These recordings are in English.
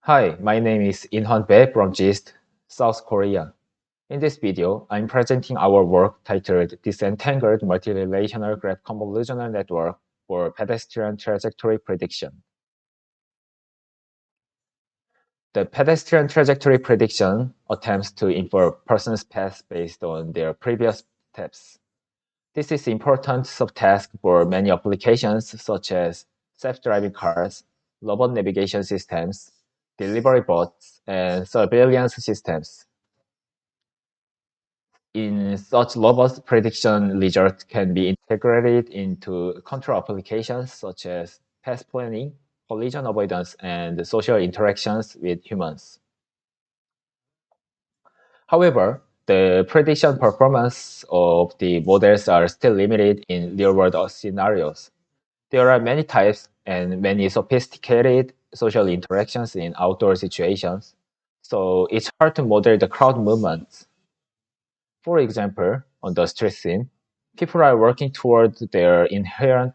Hi, my name is In-hwan Bae from GIST, South Korea. In this video, I'm presenting our work titled Disentangled Multirelational Graph Convolutional Network for Pedestrian Trajectory Prediction. The pedestrian trajectory prediction attempts to infer a person's path based on their previous steps. This is an important subtask for many applications such as self-driving cars, robot navigation systems, delivery bots, and surveillance systems. In such robust prediction results can be integrated into control applications such as path planning, collision avoidance, and social interactions with humans. However, the prediction performance of the models are still limited in real-world scenarios. There are many types and many sophisticated social interactions in outdoor situations, so it's hard to model the crowd movements. For example, on the street scene, people are working toward their inherent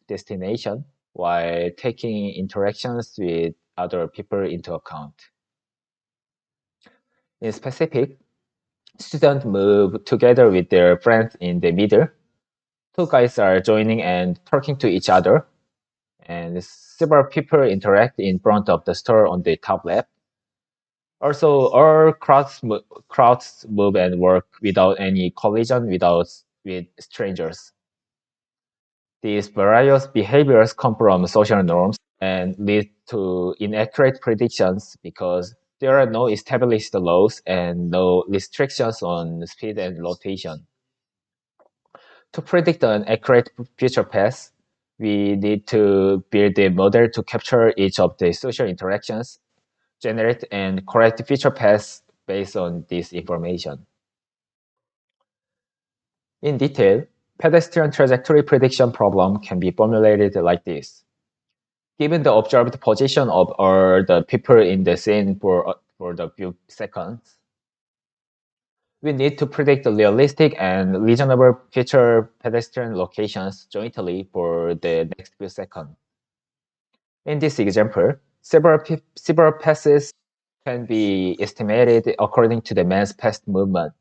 destination while taking interactions with other people into account. In specific, students move together with their friends in the middle. Two guys are joining and talking to each other, and several people interact in front of the store on the top left. Also, all crowds move and work without any collision with strangers. These various behaviors come from social norms and lead to inaccurate predictions because there are no established laws and no restrictions on speed and rotation. To predict an accurate future path, we need to build a model to capture each of the social interactions, generate and correct future paths based on this information. In detail, pedestrian trajectory prediction problem can be formulated like this. Given the observed position of all the people in the scene for the few seconds, we need to predict the realistic and reasonable future pedestrian locations jointly for the next few seconds. In this example, several passes can be estimated according to the man's past movement.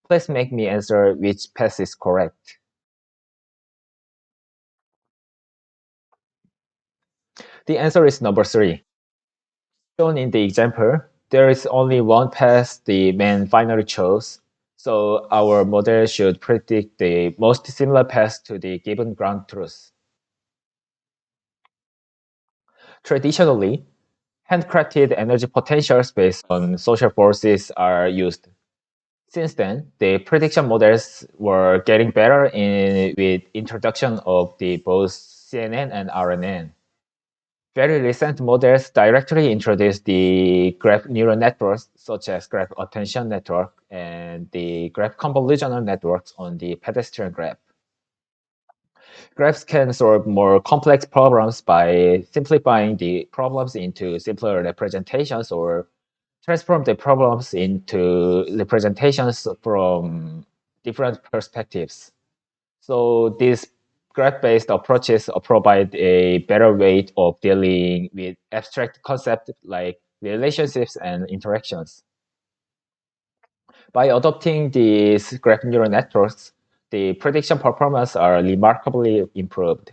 Please make me answer which pass is correct. The answer is number 3. Shown in the example, there is only one path the man finally chose, so our model should predict the most similar path to the given ground truth. Traditionally, handcrafted energy potentials based on social forces are used. Since then, the prediction models were getting better with introduction of the both CNN and RNN. Very recent models directly introduce the graph neural networks, such as graph attention network and the graph convolutional networks on the pedestrian graph. Graphs can solve more complex problems by simplifying the problems into simpler representations or transform the problems into representations from different perspectives. So these graph-based approaches provide a better way of dealing with abstract concepts like relationships and interactions. By adopting these graph neural networks, the prediction performance are remarkably improved.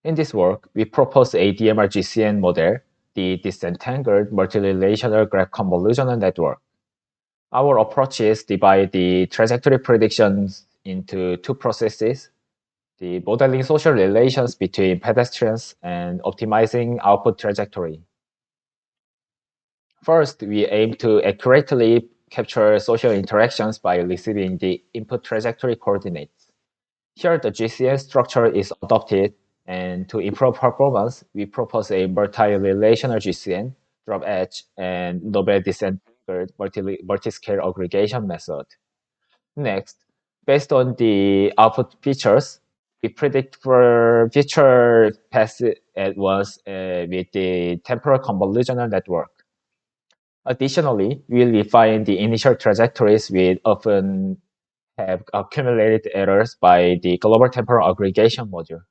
In this work, we propose a DMRGCN model, the Disentangled Multirelational Graph Convolutional Network. Our approaches divide the trajectory predictions into two processes: the modeling social relations between pedestrians and optimizing output trajectory. First, we aim to accurately capture social interactions by receiving the input trajectory coordinates. Here, the GCN structure is adopted, and to improve performance, we propose a multi-relational GCN, drop edge, and novel disentangled multi-scale aggregation method. Next, based on the output features, we predict for future paths at once with the temporal convolutional network. Additionally, we refine the initial trajectories which often have accumulated errors by the global temporal aggregation module.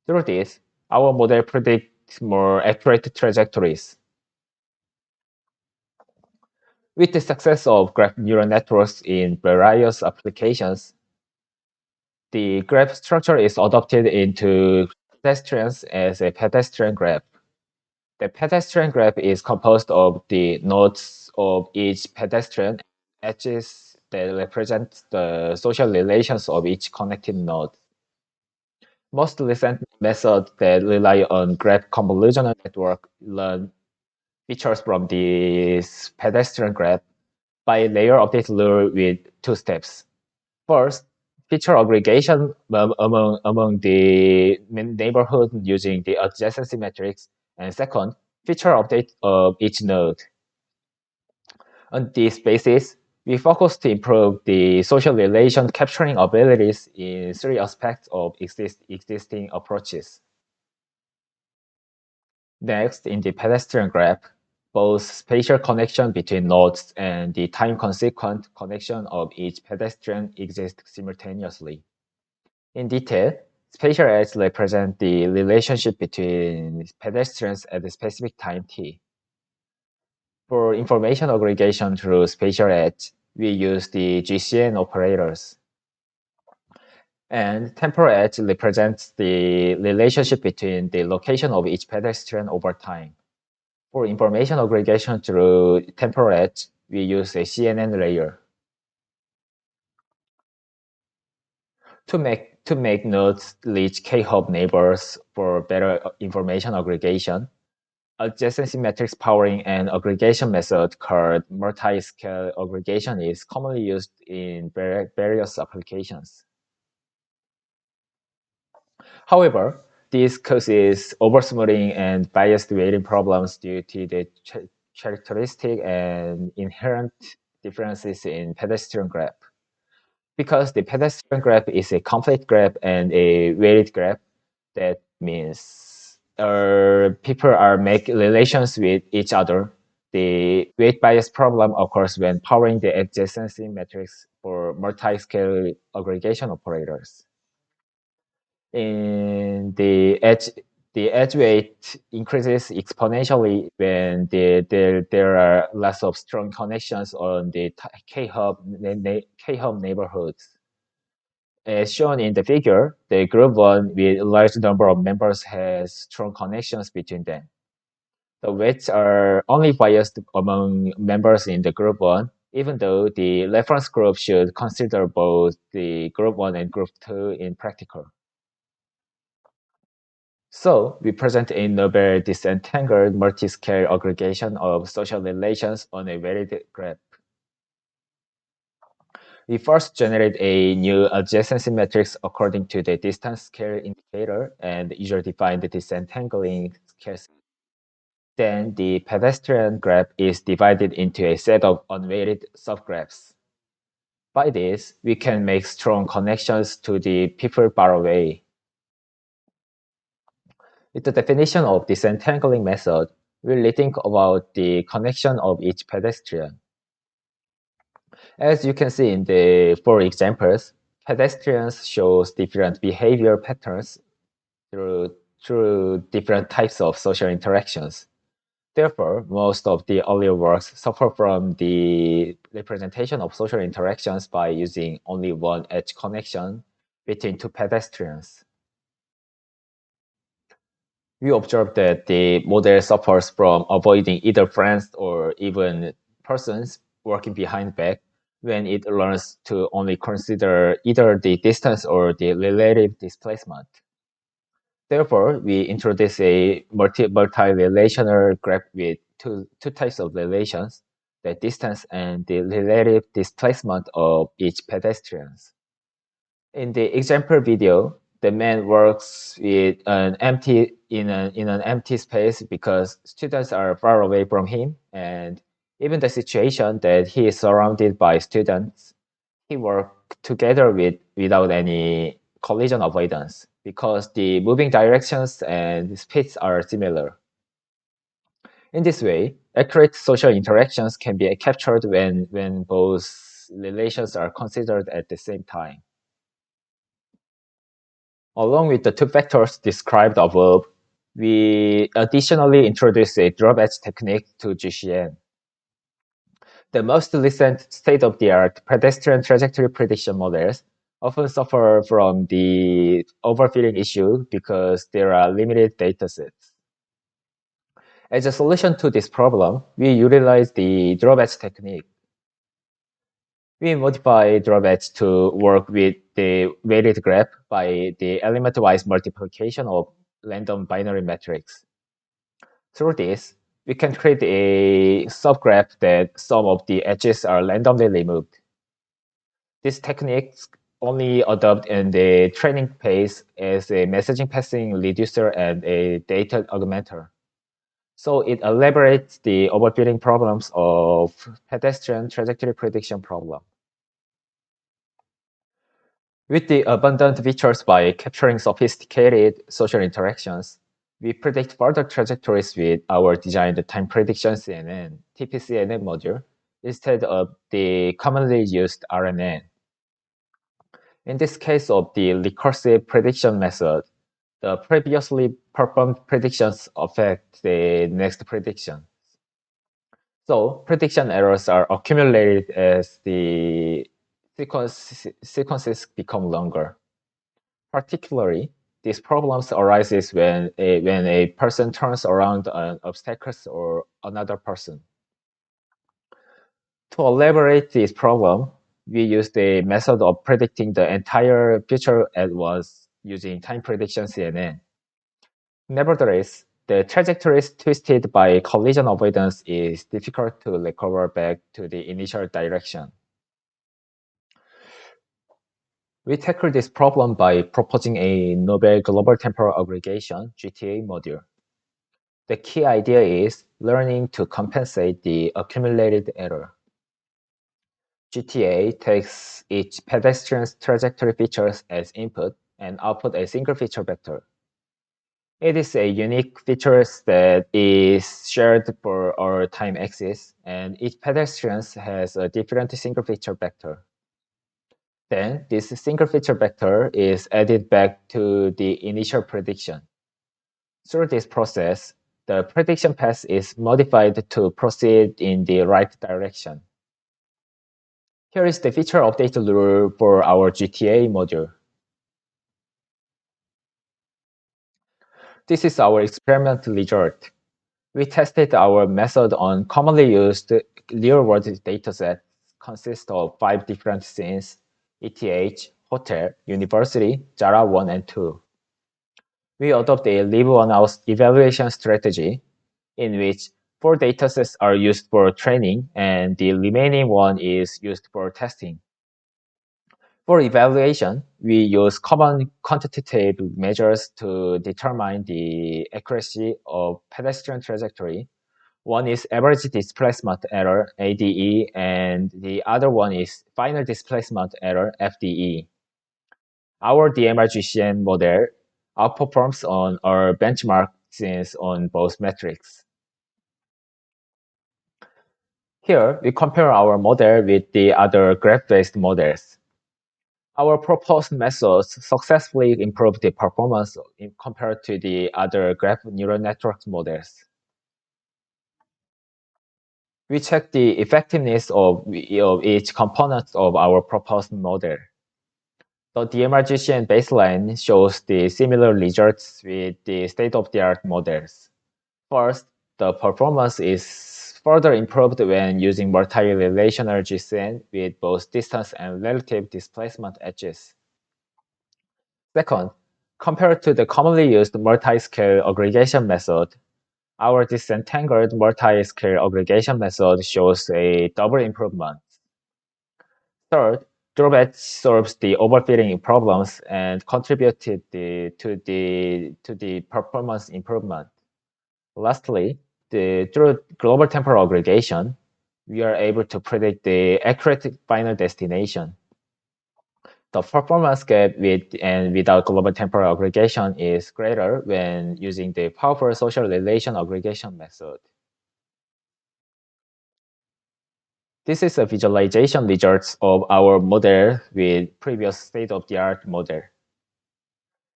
Through this, our model predicts more accurate trajectories. With the success of graph neural networks in various applications, the graph structure is adopted into pedestrians as a pedestrian graph. The pedestrian graph is composed of the nodes of each pedestrian, edges that represent the social relations of each connected node. Most recent methods that rely on graph convolutional network learn features from this pedestrian graph by layer update rule with two steps. First, feature aggregation among the neighborhood using the adjacency matrix, and second, feature update of each node. On this basis, we focus to improve the social relation capturing abilities in three aspects of existing approaches. Next, in the pedestrian graph, both spatial connection between nodes and the time-consequent connection of each pedestrian exist simultaneously. In detail, spatial edges represent the relationship between pedestrians at a specific time t. For information aggregation through spatial edge, we use the GCN operators. And temporal edge represents the relationship between the location of each pedestrian over time. For information aggregation through temporal edge, we use a CNN layer. To make nodes reach K-hub neighbors for better information aggregation, adjacency matrix powering and aggregation method called multi-scale aggregation is commonly used in various applications. However, this causes oversmoothing and biased weighting problems due to the characteristic and inherent differences in pedestrian graph. Because the pedestrian graph is a complete graph and a weighted graph, that means people are make relations with each other. The weight bias problem occurs when powering the adjacency matrix for multi-scale aggregation operators. In the edge weight increases exponentially when there are lots of strong connections on the K-hub neighborhoods. As shown in the figure, the group 1 with a large number of members has strong connections between them. The weights are only biased among members in the group 1, even though the reference group should consider both the group 1 and group 2 in practical. So, we present a novel disentangled multi-scale aggregation of social relations on a varied graph. We first generate a new adjacency matrix according to the distance scale indicator and user-defined disentangling scale. Then the pedestrian graph is divided into a set of unweighted subgraphs. By this, we can make strong connections to the people far away. With the definition of disentangling method, we'll rethink about the connection of each pedestrian. As you can see in the four examples, pedestrians shows different behavior patterns through different types of social interactions. Therefore, most of the earlier works suffer from the representation of social interactions by using only one edge connection between two pedestrians. We observe that the model suffers from avoiding either friends or even persons working behind back when it learns to only consider either the distance or the relative displacement. Therefore, we introduce a multi-relational graph with two types of relations, the distance and the relative displacement of each pedestrian. In the example video, the man works with an in an empty space because students are far away from him, and even the situation that he is surrounded by students, he works together without any collision avoidance because the moving directions and speeds are similar. In this way, accurate social interactions can be captured when both relations are considered at the same time. Along with the two factors described above, We additionally introduced a drop edge technique to GCN. The most recent state-of-the-art pedestrian trajectory prediction models often suffer from the overfitting issue because there are limited datasets. As a solution to this problem, we utilize the drop edge technique. We modify drop edge to work with the weighted graph by the element-wise multiplication of random binary matrix. Through this, we can create a subgraph that some of the edges are randomly removed. This technique only adopted in the training phase as a messaging passing reducer and a data augmenter. So it elaborates the overfitting problems of pedestrian trajectory prediction problem. With the abundant features by capturing sophisticated social interactions, we predict further trajectories with our designed time prediction CNN, TPCNN module, instead of the commonly used RNN. In this case of the recursive prediction method, the previously performed predictions affect the next prediction. So prediction errors are accumulated as the sequences become longer. Particularly, these problems arises when a person turns around an obstacle or another person. To elaborate this problem, we use the method of predicting the entire future at once using time prediction CNN. Nevertheless, the trajectories twisted by collision avoidance is difficult to recover back to the initial direction. We tackle this problem by proposing a novel global temporal aggregation (GTA) module. The key idea is learning to compensate the accumulated error. GTA takes each pedestrian's trajectory features as input and output a single feature vector. It is a unique feature that is shared for our time axis, and each pedestrian has a different single feature vector. Then, this single feature vector is added back to the initial prediction. Through this process, the prediction path is modified to proceed in the right direction. Here is the feature update rule for our GTA module. This is our experiment result. We tested our method on commonly used real-world datasets consist of 5 different scenes: ETH, hotel, university, JARA 1 and 2. We adopt a leave one out evaluation strategy in which 4 datasets are used for training and the remaining one is used for testing. For evaluation, we use common quantitative measures to determine the accuracy of pedestrian trajectory. One is average displacement error, ADE, and the other one is final displacement error, FDE. Our DMRGCN model outperforms on our benchmark scenes on both metrics. Here, we compare our model with the other graph-based models. Our proposed methods successfully improve the performance compared to the other graph neural network models. We check the effectiveness of each component of our proposed model. The DMRGCN baseline shows the similar results with the state-of-the-art models. First, the performance is further improved when using multi-relational GCN with both distance and relative displacement edges. Second, compared to the commonly used multi-scale aggregation method, our disentangled multi-scale aggregation method shows a double improvement. Third, Drawback solves the overfitting problems and contributed to the performance improvement. Lastly, through global temporal aggregation, we are able to predict the accurate final destination. The performance gap with and without global temporal aggregation is greater when using the powerful social relation aggregation method. This is a visualization results of our model with previous state-of-the-art model.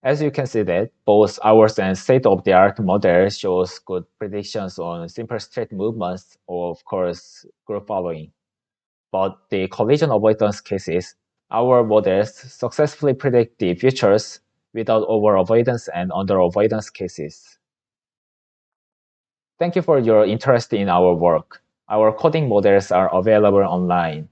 As you can see that both ours and state-of-the-art model shows good predictions on simple state movements or, of course, group following. But the collision avoidance cases, our models successfully predict the futures without over-avoidance and under-avoidance cases. Thank you for your interest in our work. Our coding models are available online.